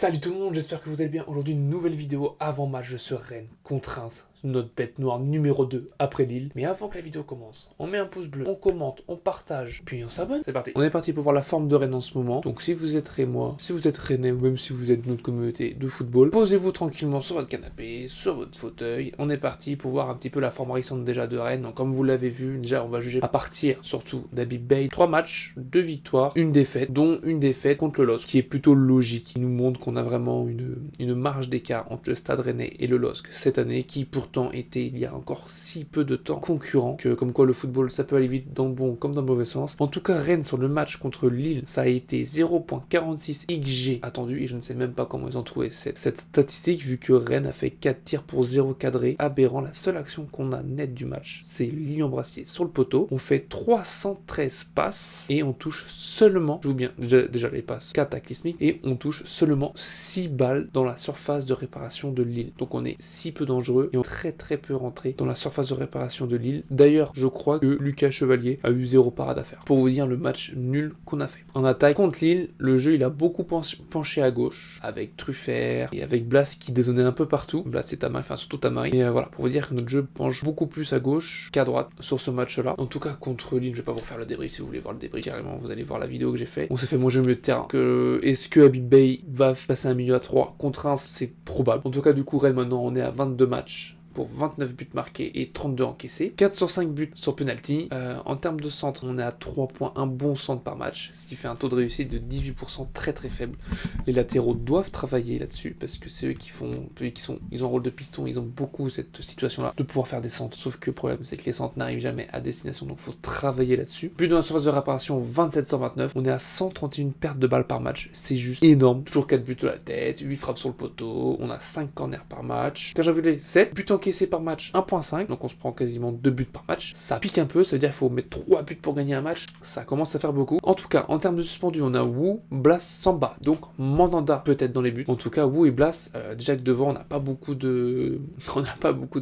Salut tout le monde, j'espère que vous allez bien. Aujourd'hui, une nouvelle vidéo avant match de Rennes contre Reims. Notre bête noire numéro 2 après Lille. Mais avant que la vidéo commence, on met un pouce bleu, on commente, on partage, puis on s'abonne. C'est parti. On est parti pour voir la forme de Rennes en ce moment. Donc si vous êtes Rémois, si vous êtes Rennais ou même si vous êtes de notre communauté de football, posez-vous tranquillement sur votre canapé, sur votre fauteuil. On est parti pour voir un petit peu la forme récente déjà de Rennes. Donc comme vous l'avez vu, déjà on va juger à partir surtout d'Habib Beye. 3 matchs, 2 victoires, une défaite, dont une défaite contre le LOSC, qui est plutôt logique. Il nous montre qu'on a vraiment une marge d'écart entre le Stade Rennais et le LOSC cette année, qui pourtant était il y a encore si peu de temps concurrent, que comme quoi le football ça peut aller vite dans le bon comme dans le mauvais sens. En tout cas, Rennes sur le match contre Lille, ça a été 0.46 XG attendu, et je ne sais même pas comment ils ont trouvé cette statistique, vu que Rennes a fait 4 tirs pour 0 cadré. Aberrant. La seule action qu'on a nette du match, c'est Lilian-Brassier sur le poteau. On fait 313 passes et on touche seulement, je vous bien déjà les passes cataclysmiques, et on touche seulement 6 balles dans la surface de réparation de Lille. Donc on est si peu dangereux et on est très peu rentré dans la surface de réparation de Lille. D'ailleurs, je crois que Lucas Chevalier a eu 0 parade à faire. Pour vous dire le match nul qu'on a fait. En attaque contre Lille, le jeu il a beaucoup penché à gauche, avec Truffert et avec Blas qui dézonnait un peu partout. Blas et Tamari, enfin surtout Tamari. Et voilà, pour vous dire que notre jeu penche beaucoup plus à gauche qu'à droite sur ce match-là. En tout cas, contre Lille, je vais pas vous faire le débrief. Si vous voulez voir le débrief, carrément, vous allez voir la vidéo que j'ai fait. On s'est fait mon jeu milieu de terrain. Est-ce que Habib Beye va passer un milieu à 3 contre Reims? C'est probable. En tout cas, du coup, Rennes, maintenant, on est à 22 matchs pour 29 buts marqués et 32 encaissés. 4 sur 5 buts sur penalty. En termes de centre, on est à 3 points, un bon centre par match, ce qui fait un taux de réussite de 18%, très faible. Les latéraux doivent travailler là-dessus, parce que c'est eux qui ils ont un rôle de piston, ils ont beaucoup cette situation-là, de pouvoir faire des centres. Sauf que le problème, c'est que les centres n'arrivent jamais à destination, donc il faut travailler là-dessus. But dans la surface de réparation, 27 sur 29. On est à 131 pertes de balles par match, c'est juste énorme. Toujours 4 buts de la tête, 8 frappes sur le poteau, on a 5 corners par match. Quand j'ai vu les 7 buts encaissés par match, 1.5, donc on se prend quasiment 2 buts par match. Ça pique un peu, ça veut dire qu'il faut mettre 3 buts pour gagner un match, ça commence à faire beaucoup. En tout cas, en termes de suspendus, on a Wu, Blas, Samba, donc Mandanda peut-être dans les buts. En tout cas, Wu et Blas, déjà que devant, on n'a pas beaucoup de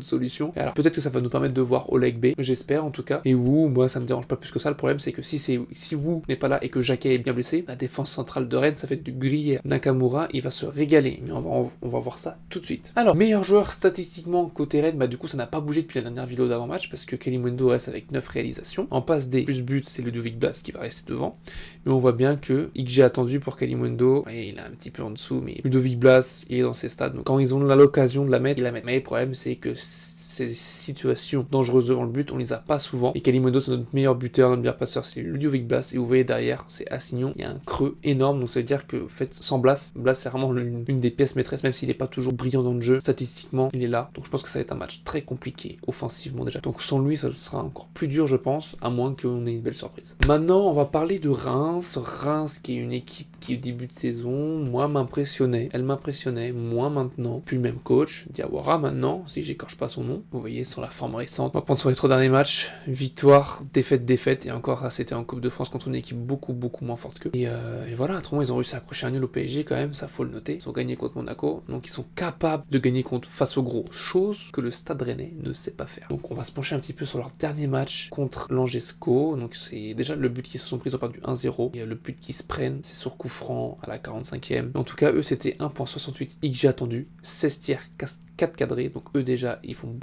solutions. Et alors peut-être que ça va nous permettre de voir Oleg B, j'espère en tout cas. Et Wu, moi ça me dérange pas plus que ça. Le problème c'est que si Wu n'est pas là et que Jacquet est bien blessé, la défense centrale de Rennes, ça fait du griller. Nakamura, il va se régaler, mais on va voir ça tout de suite. Alors, meilleur joueur statistiquement côté Rennes, du coup ça n'a pas bougé depuis la dernière vidéo d'avant-match, parce que Kalimundo reste avec 9 réalisations. En passe D plus but, c'est Ludovic Blas qui va rester devant. Mais on voit bien que XG attendu pour Kalimundo, il est un petit peu en dessous, mais Ludovic Blas, il est dans ses stades. Donc quand ils ont l'occasion de la mettre, ils la mettent. Mais le problème c'est que ces situations dangereuses devant le but, on les a pas souvent. Et Kalimundo, c'est notre meilleur buteur, notre meilleur passeur, c'est Ludovic Blas. Et vous voyez derrière, c'est Assignon. Il y a un creux énorme, donc ça veut dire que, en fait, sans Blas, c'est vraiment une des pièces maîtresses, même s'il n'est pas toujours brillant dans le jeu. Statistiquement, il est là. Donc je pense que ça va être un match très compliqué, offensivement déjà. Donc sans lui, ça sera encore plus dur, je pense, à moins qu'on ait une belle surprise. Maintenant, on va parler de Reims. Reims, qui est une équipe qui, au début de saison, moi, m'impressionnait. Elle m'impressionnait, moins maintenant. Puis le même coach, Diawara maintenant, si j'écorche pas son nom. Vous voyez, sur la forme récente. On va prendre sur les 3 derniers matchs. Victoire, défaite, et encore, ça c'était en Coupe de France contre une équipe beaucoup moins forte qu'eux. Et voilà, autrement, ils ont réussi à accrocher un nul au PSG quand même, ça faut le noter. Ils ont gagné contre Monaco, donc ils sont capables de gagner face au gros. Chose que le Stade Rennais ne sait pas faire. Donc on va se pencher un petit peu sur leur dernier match contre l'Angesco. Donc c'est déjà le but qu'ils se sont pris, ils ont perdu 1-0. Et le but qu'ils se prennent, c'est sur coup franc à la 45e. En tout cas, eux, c'était 1.68 XG attendu, 16 tirs, 4 cadrés, donc eux déjà ils font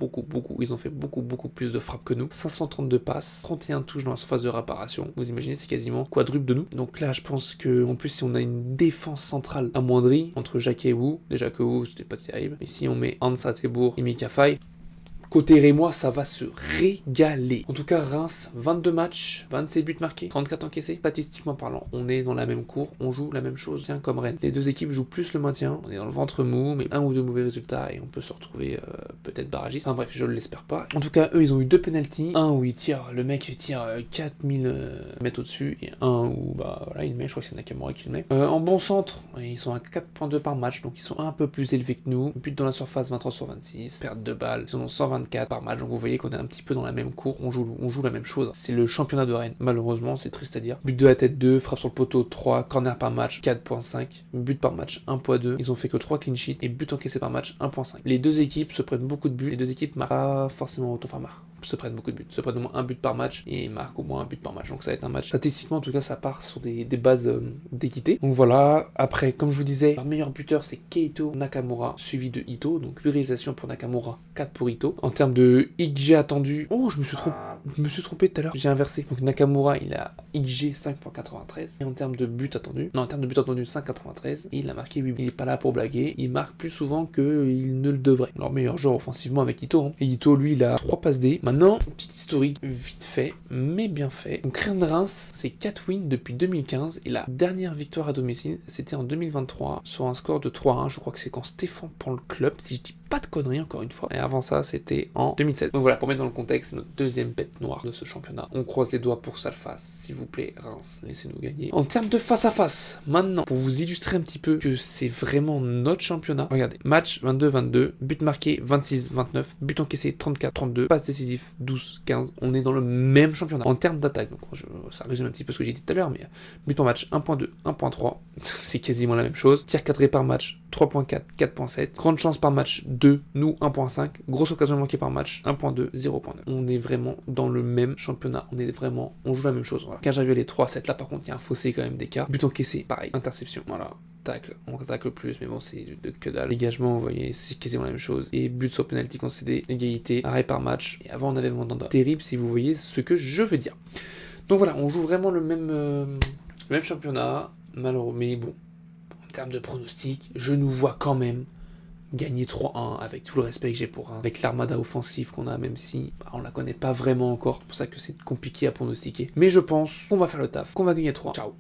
ils ont fait beaucoup plus de frappes que nous. 532 passes, 31 touches dans la surface de réparation. Vous imaginez, c'est quasiment quadruple de nous. Donc là je pense que en plus si on a une défense centrale amoindrie entre Jacquet et Wu, déjà que Wu c'était pas terrible, mais si on met Hans Atebour et Mika Faye, côté Rémois, ça va se régaler. En tout cas, Reims, 22 matchs, 27 buts marqués, 34 encaissés. Statistiquement parlant, on est dans la même cour, on joue la même chose, tiens, comme Rennes. Les deux équipes jouent plus le maintien, on est dans le ventre mou, mais un ou deux mauvais résultats et on peut se retrouver peut-être barragiste. Enfin bref, je ne l'espère pas. En tout cas, eux, ils ont eu 2 penalties. Un où le mec tire 4000 mètres au-dessus, et un où, voilà, il met, je crois que c'est Nakamura qui le met. En bon centre, ils sont à 4.2 par match, donc ils sont un peu plus élevés que nous. But dans la surface, 23 sur 26. Perte de balles, ils en ont 120 3,24 par match. Donc vous voyez qu'on est un petit peu dans la même cour, on joue la même chose. C'est le championnat de Rennes. Malheureusement, c'est triste à dire. But de la tête 2, frappe sur le poteau 3, corner par match 4,5, but par match 1,2. Ils ont fait que 3 clean sheets et but encaissé par match 1,5. Les deux équipes se prennent beaucoup de buts. Les deux équipes marquent pas forcément autant, enfin marquent. Se prennent beaucoup de buts, se prennent au moins un but par match et marquent au moins un but par match. Donc ça va être un match. Statistiquement, en tout cas, ça part sur des bases d'équité. Donc voilà. Après, comme je vous disais, leur meilleur buteur c'est Keito Nakamura, suivi de Ito. Donc 8 réalisations pour Nakamura, 4 pour Ito. En termes de XG attendu, oh, je me suis trompé tout à l'heure. J'ai inversé. Donc Nakamura, il a XG 5,93. Et en termes de but attendu, non, en termes de but attendu 5,93. Et il a marqué 8 buts. Il est pas là pour blaguer. Il marque plus souvent qu'il ne le devrait. Leur meilleur joueur offensivement avec Ito. Hein. Et Ito, lui, il a 3 passes D. Maintenant, petite historique vite fait, mais bien fait. Donc Rennes Reims, c'est 4 wins depuis 2015 et la dernière victoire à domicile, c'était en 2023 sur un score de 3-1. Je crois que c'est quand Stéphane prend le club, si je dis pas de conneries encore une fois. Et avant ça, c'était en 2016. Donc voilà, pour mettre dans le contexte, c'est notre deuxième bête noire de ce championnat. On croise les doigts pour que ça le fasse. S'il vous plaît, Reims, laissez-nous gagner. En termes de face à face, maintenant, pour vous illustrer un petit peu que c'est vraiment notre championnat, regardez, match 22-22, but marqué 26-29, but encaissé 34-32, passe décisif 12-15. On est dans le même championnat. En termes d'attaque, donc ça résume un petit peu ce que j'ai dit tout à l'heure, mais but par match 1.2, 1.3, c'est quasiment la même chose. Tir cadré par match 3.4, 4.7. Grande chance par match 2, nous 1.5. Grosse occasion manquée par match 1.2, 0.9. On est vraiment dans le même championnat. On joue la même chose. Voilà. Quand j'ai vu les 3-7, là par contre, il y a un fossé quand même d'écart. But encaissé, pareil. Interception, voilà. Tacle, on tacle plus, mais bon, c'est de que dalle. Dégagement, vous voyez, c'est quasiment la même chose. Et but sur penalty concédé, égalité, arrêt par match. Et avant, on avait Mandanda. Terrible si vous voyez ce que je veux dire. Donc voilà, on joue vraiment le même championnat. Malheureux, mais bon, en termes de pronostic, je nous vois quand même gagner 3-1 avec tout le respect que j'ai pour Reims, avec l'armada offensive qu'on a, même si on la connaît pas vraiment encore. C'est pour ça que c'est compliqué à pronostiquer. Mais je pense qu'on va faire le taf, qu'on va gagner 3. Ciao.